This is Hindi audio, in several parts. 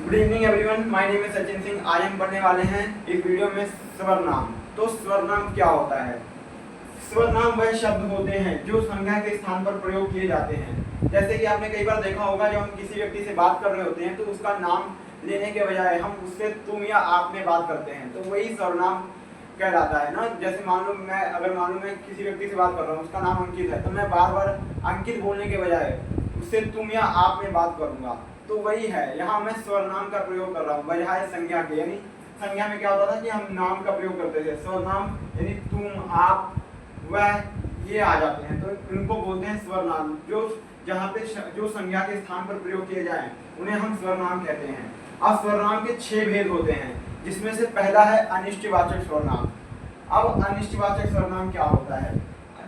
Good evening everyone, my name is Sachin Singh. आज हम पढ़ने वाले हैं इस वीडियो में स्वरनाम। तो स्वरनाम क्या होता है? स्वरनाम वह शब्द होते हैं जो संज्ञा के स्थान पर प्रयोग किए जाते हैं। जैसे कि आपने कई बार देखा होगा, जब हम किसी व्यक्ति से बात कर रहे होते हैं तो उसका नाम लेने के बजाय हम उससे तुम या आप में बात करते हैं, तो वही स्वरनाम कहलाता है ना। जैसे मान लो मैं किसी व्यक्ति से बात कर रहा हूँ, उसका नाम अंकित है, तो मैं बार बार अंकित बोलने के बजाय उससे तुम या आप में बात करूंगा, तो वही है। यहाँ मैं स्वरनाम का प्रयोग कर रहा हूँ बजाय संज्ञा के। यानी संज्ञा में क्या होता था कि हम नाम का प्रयोग करते थे, स्वरनाम यानी तुम, आप, वह, ये आ जाते हैं, तो इनको बोलते हैं स्वरनाम। जो जहाँ पे जो संज्ञा के स्थान पर प्रयोग किए जाए उन्हें हम स्वरनाम कहते हैं। अब स्वरनाम के 6 भेद होते हैं, जिसमें से पहला है अनिश्चयवाचक स्वरनाम। अब अनिश्चयवाचक स्वरनाम क्या होता है?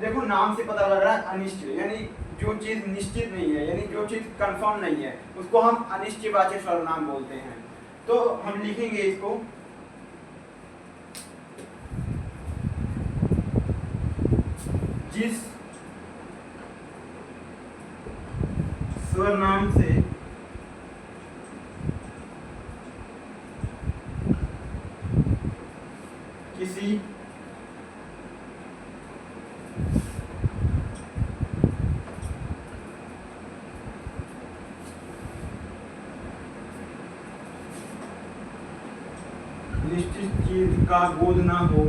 देखो, नाम से पता लग रहा है अनिश्चय, यानी जो चीज निश्चित नहीं है, यानी जो चीज कंफर्म नहीं है, उसको हम अनिश्चयवाचक सर्वनाम बोलते हैं। तो हम लिखेंगे इसको, जिस सर्वनाम से किसी निश्चित चीज का बोध ना हो,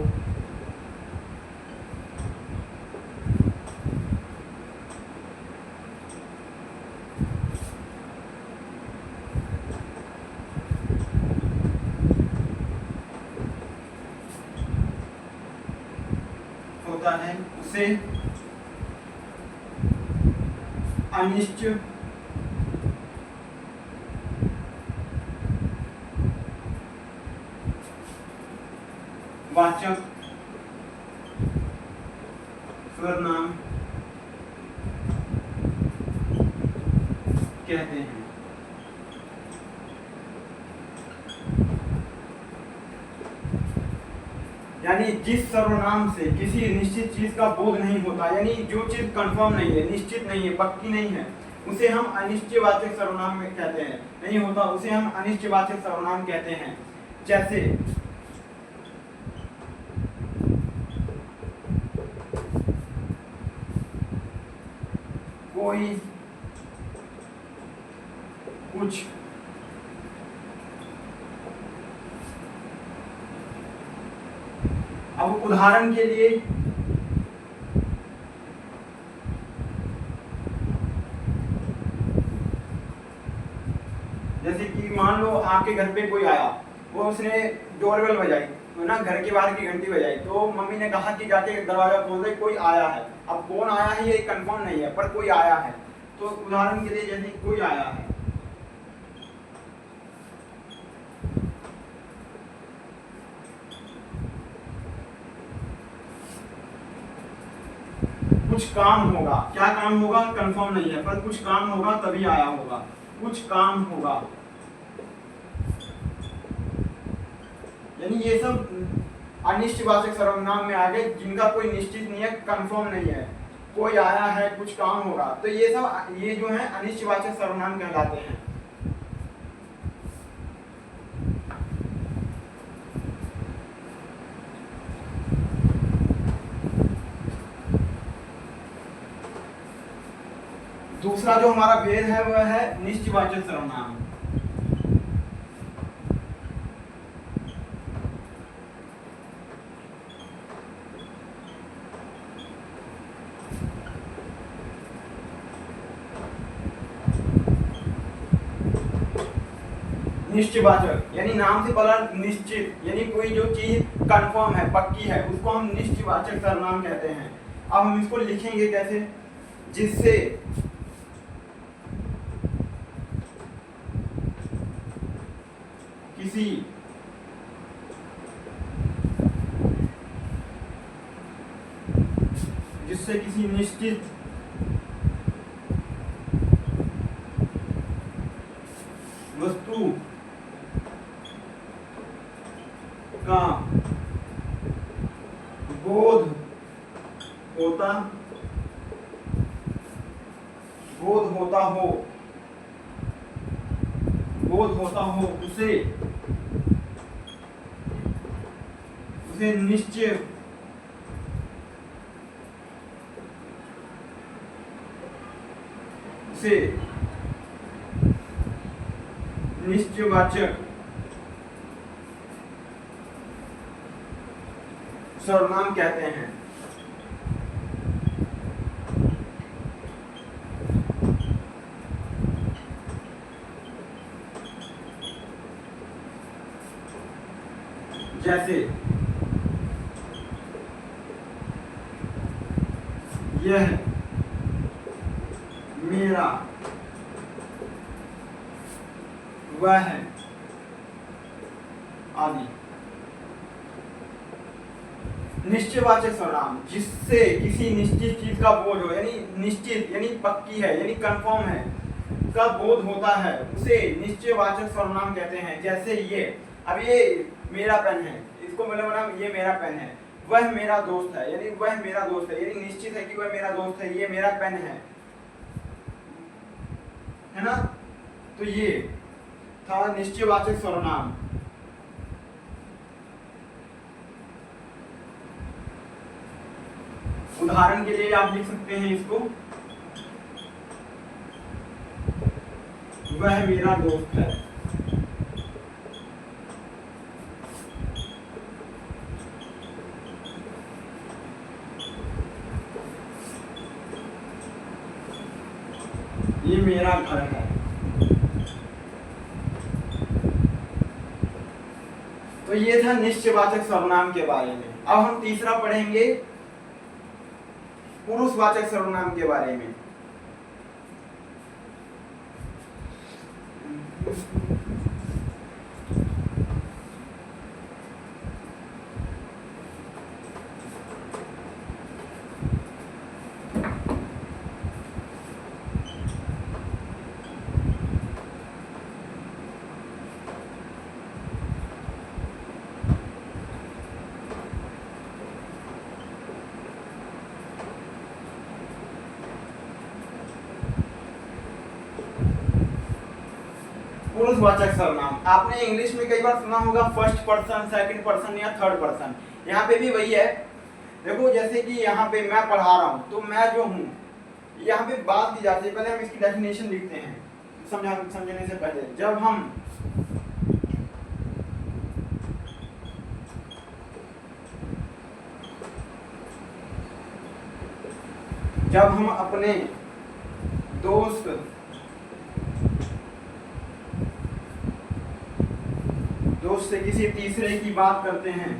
होता है, उसे अनिश्चय वाचक स्वरनाम कहते हैं। यानी जिस सर्वनाम से किसी निश्चित चीज का बोध नहीं होता, यानी जो चीज कंफर्म नहीं है, निश्चित नहीं है, पक्की नहीं है, उसे हम अनिश्चयवाचक सर्वनाम में कहते हैं। नहीं होता, उसे हम अनिश्चयवाचक सर्वनाम कहते हैं। जैसे कोई कुछ अब उदाहरण के लिए जैसे कि मान लो आपके घर पे कोई आया, वो उसने डोरबेल बजाई, तो ना घर के बाहर की घंटी बजाई, तो मम्मी ने कहा कि जाके दरवाजा खोल दे, कोई आया है। अब कौन आया है ये कंफर्म नहीं है, पर कोई आया है। तो उदाहरण के लिए जैसे कोई आया है, कुछ काम होगा, क्या काम होगा कंफर्म नहीं है, पर कुछ काम होगा तभी आया होगा, कुछ काम होगा। यानी ये सब अनिश्चयवाचक सर्वनाम में आ गए, जिनका कोई निश्चित नहीं है, कंफर्म नहीं है। कोई आया है, कुछ काम होगा, तो ये सब ये जो है अनिश्चयवाचक सर्वनाम कहलाते हैं। दूसरा जो हमारा भेद है वह है निश्चयवाचक सर्वनाम। निश्चयवाचक यानी नाम से पता निश्चित, यानी कोई जो चीज कंफर्म है, पक्की है, उसको हम निश्चयवाचक सर्वनाम कहते हैं। अब हम इसको लिखेंगे कैसे? जिससे किसी निश्चित वस्तु का बोध होता हो बोध होता हो उसे निश्चय निश्चयवाचक सर्वनाम कहते हैं। जैसे यह मेरा, वह आदि। निश्चयवाचक सर्वनाम जिससे किसी निश्चित चीज का बोध हो, यानी निश्चित यानी पक्की है, यानी कंफर्म है, का बोध होता है, उसे निश्चयवाचक सर्वनाम कहते हैं। जैसे ये, अब ये मेरा पेन है, इसको मतलब ये मेरा पेन है। वह मेरा दोस्त है, यानी वह मेरा दोस्त है, यानी निश्चित है कि वह मेरा दोस्त है। ये मेरा पेन है ना। तो ये था निश्चयवाचक सर्वनाम। उदाहरण के लिए आप लिख सकते हैं इसको, वह मेरा दोस्त है। ये मेरा घर है। तो ये था निश्चयवाचक सर्वनाम के बारे में। अब हम तीसरा पढ़ेंगे पुरुषवाचक सर्वनाम के बारे में। पुरुषवाचक सर्वनाम आपने इंग्लिश में कई बार सुना होगा, फर्स्ट पर्सन, सेकंड पर्सन या थर्ड पर्सन। यहाँ पे भी वही है। देखो जैसे कि यहाँ पे मैं पढ़ा रहा हूँ, तो मैं जो हूँ, यहाँ पे बात की जाती है। पहले हम इसकी डेफिनेशन लिखते हैं समझने से पहले। जब हम अपने दोस्त से किसी तीसरे की बात करते हैं,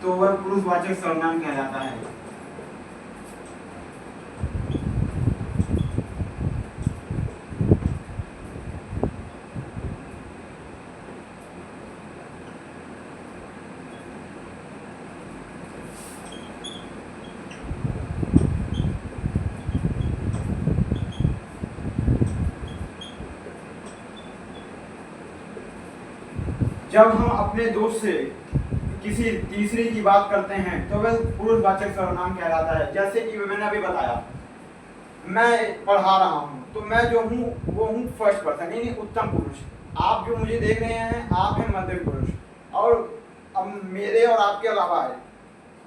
तो वह पुरुषवाचक सर्वनाम कहलाता है। जब हम अपने दोस्त से किसी तीसरे की बात करते हैं तो वह पुरुषवाचक सर्वनाम कहलाता है। जैसे कि मैंने अभी बताया, मैं पढ़ा रहा हूँ, तो मैं जो हूँ वो हूँ फर्स्ट पर्सन, यानी उत्तम पुरुष। आप जो मुझे देख रहे हैं, आप हैं मध्यम पुरुष, और अब मेरे और आपके अलावा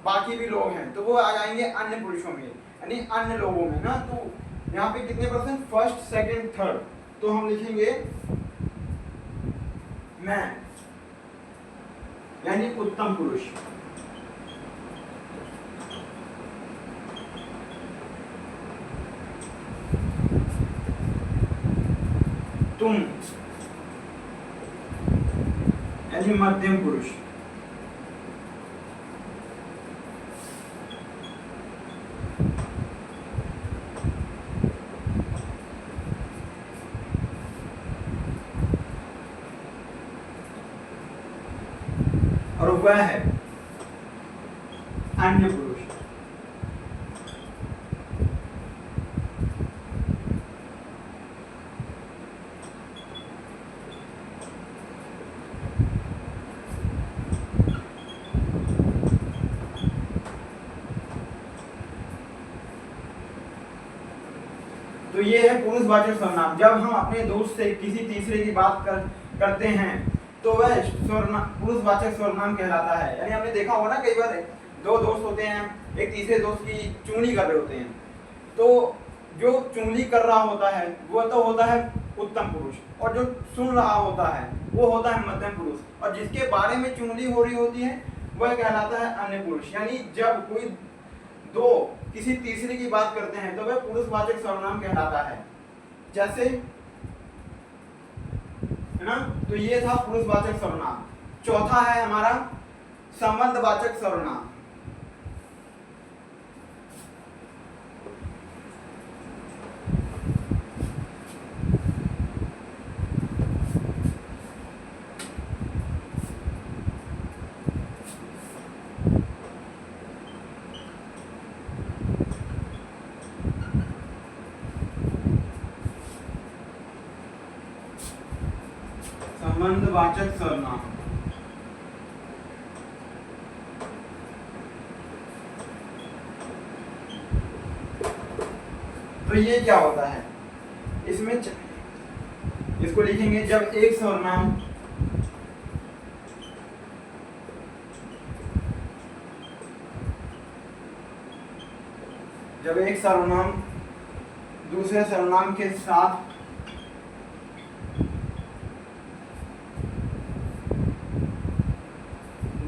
बाकी भी लोग हैं, तो वो आ जाएंगे अन्य पुरुषों में, यानी अन्य लोगों में ना। तो यहाँ पे कितने पर्सन, फर्स्ट, सेकंड, थर्ड। तो हम लिखेंगे मैं, यानी उत्तम पुरुष। तुम, यानी मध्यम पुरुष। और वह है अन्य पुरुष। पुरुषवाचक सर्वनाम, जब हम अपने दोस्त से किसी तीसरे की बात करते हैं तो वह पुरुषवाचक सर्वनाम कहलाता है। यानी हमने देखा होगा ना, कई बार दो दोस्त होते हैं, एक तीसरे दोस्त की चुगली कर रहे होते हैं, तो जो चुगली कर रहा होता है वो तो होता है उत्तम पुरुष, और जो सुन रहा होता है वो होता है मध्यम पुरुष, और जिसके बारे में चुगली हो रही होती है वह कहलाता है अन्य पुरुष। यानी जब कोई दो किसी तीसरे की बात करते हैं तो वह पुरुषवाचक सर्वनाम कहलाता है। जैसे, है ना, तो ये था पुरुषवाचक सर्वनाम। चौथा है हमारा संबंधवाचक सर्वनाम। संबंधवाचक सर्वनाम, तो ये क्या होता है, इसमें इसको लिखेंगे जब एक सर्वनाम दूसरे सर्वनाम के साथ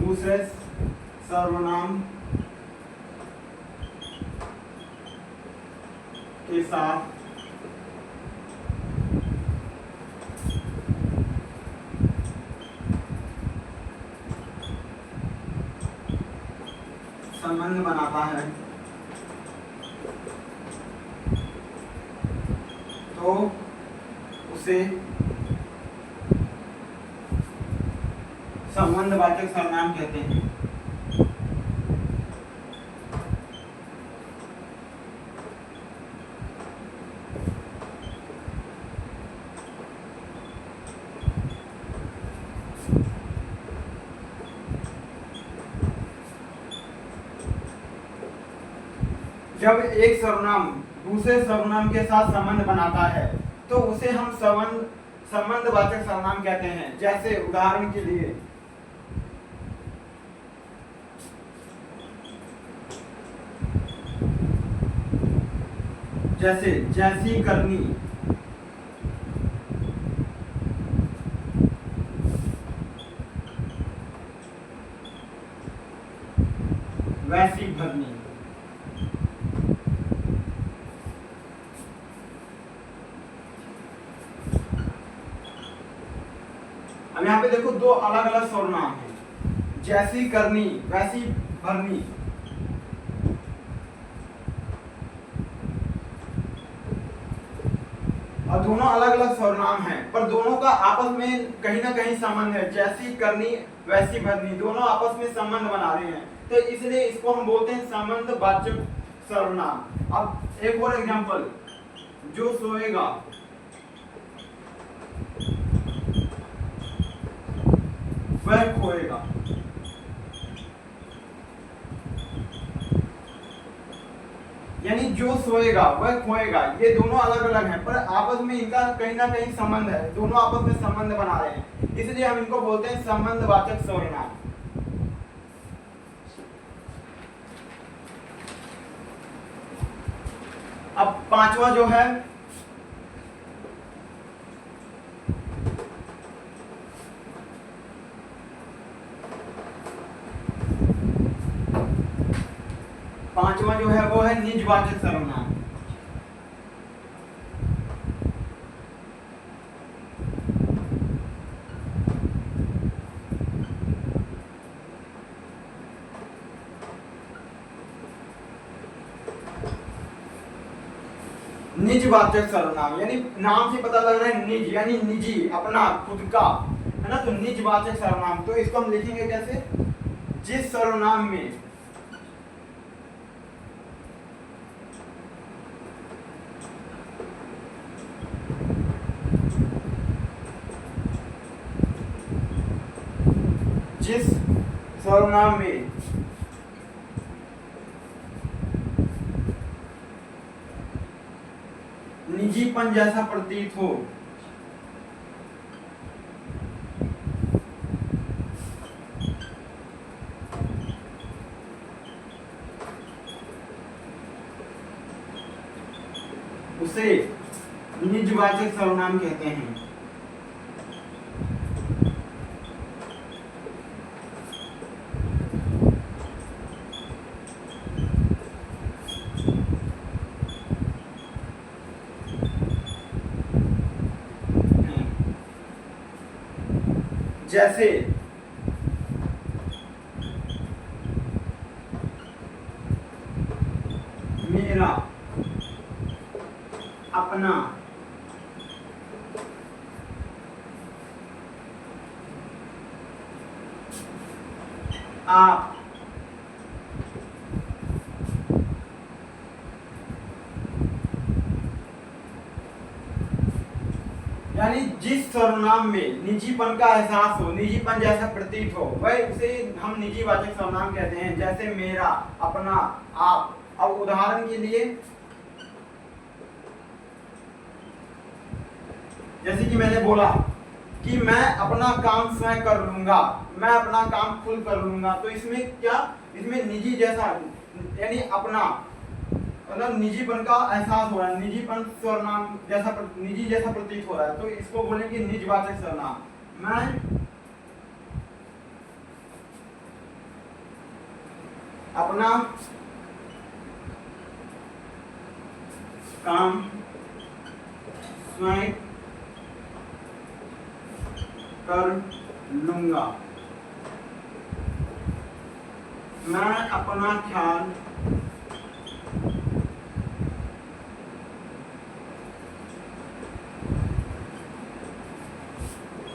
दूसरे सर्वनाम के साथ संबंध बनाता है तो उसे संबंधवाचक सर्वनाम कहते हैं। जब एक सर्वनाम दूसरे सर्वनाम के साथ संबंध बनाता है तो उसे हम संबंधवाचक सर्वनाम कहते हैं। जैसे उदाहरण के लिए, जैसे जैसी करनी, वैसी भरनी। अब यहाँ पे देखो दो अलग अलग सर्वनाम हैं, जैसी करनी, वैसी भरनी। और दोनों अलग अलग सर्वनाम हैं, पर दोनों का आपस में कहीं ना कहीं संबंध है। जैसी करनी, वैसी भरनी, दोनों आपस में संबंध बना रहे हैं, तो इसलिए इसको हम बोलते हैं संबंधवाचक सर्वनाम। अब एक और एग्जांपल, जो सोएगा, वह खोएगा। यानी जो सोएगा वह खोएगा, ये दोनों अलग अलग हैं, पर आपस में इनका कहीं ना कहीं संबंध है, दोनों आपस में संबंध बना रहे हैं, इसलिए हम इनको बोलते हैं संबंधवाचक सर्वनाम। अब पांचवा जो है वो है निजवाचक सर्वनाम। निजवाचक सर्वनाम यानी नाम से पता लग रहा है निज, यानी निजी, अपना, खुद का, है ना, तो निजवाचक सर्वनाम। तो इसको हम लिखेंगे कैसे, जिस सर्वनाम में निजी निजीपन जैसा प्रतीत हो, उसे निजवाचक सर्वनाम कहते हैं। जैसे मेरा, अपना, आप, यानी जिस सर्वनाम में निजीपन का एहसास हो, निजीपन जैसा प्रतीत हो, वह उसे हम निजीवाचक सर्वनाम कहते हैं। जैसे मेरा, अपना, आप। अब उदाहरण के लिए जैसे कि मैंने बोला कि मैं अपना काम स्वयं कर लूंगा, मैं अपना काम खुद कर लूंगा, तो इसमें क्या, इसमें निजी जैसा यानी अपना मतलब निजीपन का एहसास हो रहा है, निजीपन सर्वनाम जैसा निजी जैसा प्रतीत हो रहा है, तो इसको बोलेंगे निजवाचक सर्वनाम। मैं अपना काम स्वयं कर लूंगा, मैं अपना ख्याल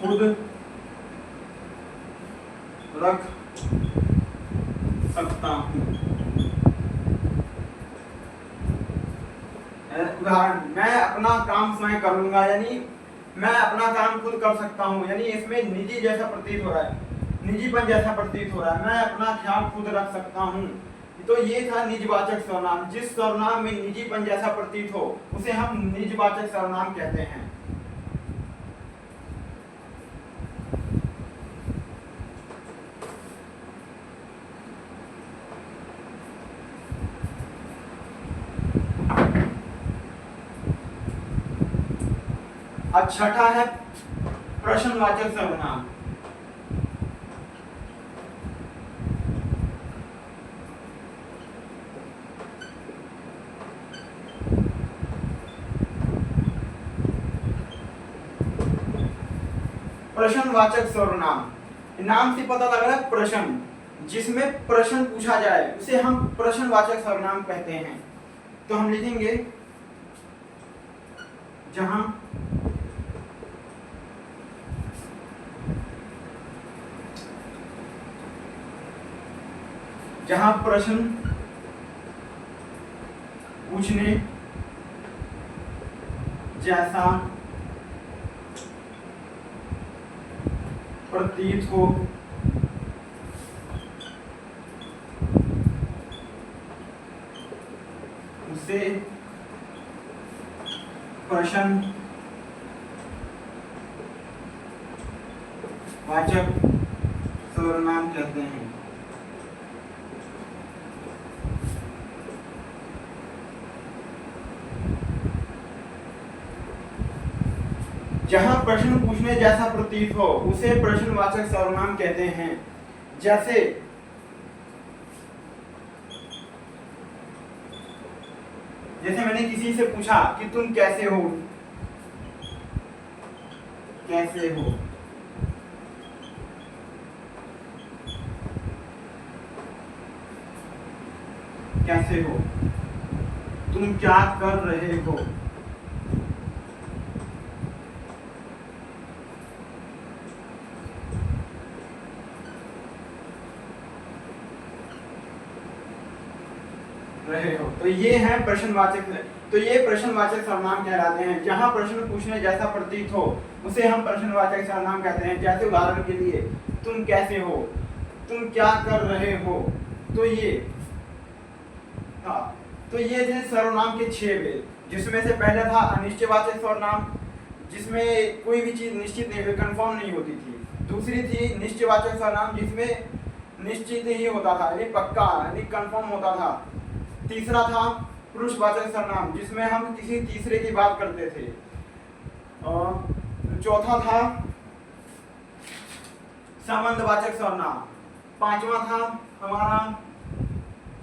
खुद रख सकता हूं। उदाहरण, मैं अपना काम स्वयं कर लूंगा, यानी मैं अपना काम खुद कर सकता हूं, यानी इसमें निजी जैसा प्रतीत हो रहा है, निजीपन जैसा प्रतीत हो रहा है, मैं अपना ख्याल खुद रख सकता हूं। तो ये था निजवाचक सर्वनाम। जिस सर्वनाम में निजीपन जैसा प्रतीत हो उसे हम निजवाचक सर्वनाम कहते हैं। अब छठा है प्रश्नवाचक सर्वनाम। प्रश्नवाचक सर्वनाम, नाम से पता लग रहा है प्रश्न, जिसमें प्रश्न पूछा जाए उसे हम प्रश्नवाचक सर्वनाम कहते हैं। तो हम लिखेंगे जहां जहां प्रश्न पूछने जैसा प्रतीत हो उसे प्रश्नवाचक सर्वनाम कहते हैं। जहां प्रश्न पूछने जैसा प्रतीत हो उसे प्रश्नवाचक सर्वनाम कहते हैं। जैसे मैंने किसी से पूछा कि तुम कैसे हो, कैसे हो, कैसे हो, तुम क्या कर रहे हो, रहे हो। तो ये है प्रश्नवाचक, तो ये प्रश्नवाचक सर्वनाम कहलाते हैं। जहां प्रश्न पूछने जैसा प्रतीत हो उसे हम प्रश्नवाचक सर्वनाम कहते हैं। जैसे उदाहरण के लिए तुम कैसे हो, तुम क्या कर रहे हो। तो ये थे सर्वनाम के 6 भेद। जिसमें से पहला था अनिश्चयवाचक सर्वनाम, जिसमें कोई भी चीज निश्चित नहीं, कंफर्म नहीं होती थी। दूसरी थी निश्चयवाचक सर्वनाम, जिसमें निश्चित ही होता था, यानी पक्का, यानी कंफर्म होता था। तीसरा था पुरुषवाचक सर्वनाम, जिसमें हम किसी तीसरे की बात करते थे। चौथा था संबंधवाचक सर्वनाम। पांचवा था हमारा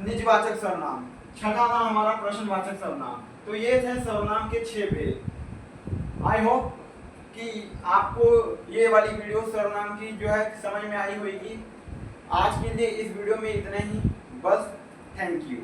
निजवाचक सर्वनाम। छठा था हमारा प्रश्नवाचक सर्वनाम। तो ये थे सर्वनाम के 6 भेद। आई होप कि आपको ये वाली वीडियो सर्वनाम की जो है समझ में आई होगी। आज के लिए इस वीडियो में इतना ही बस। Thank you.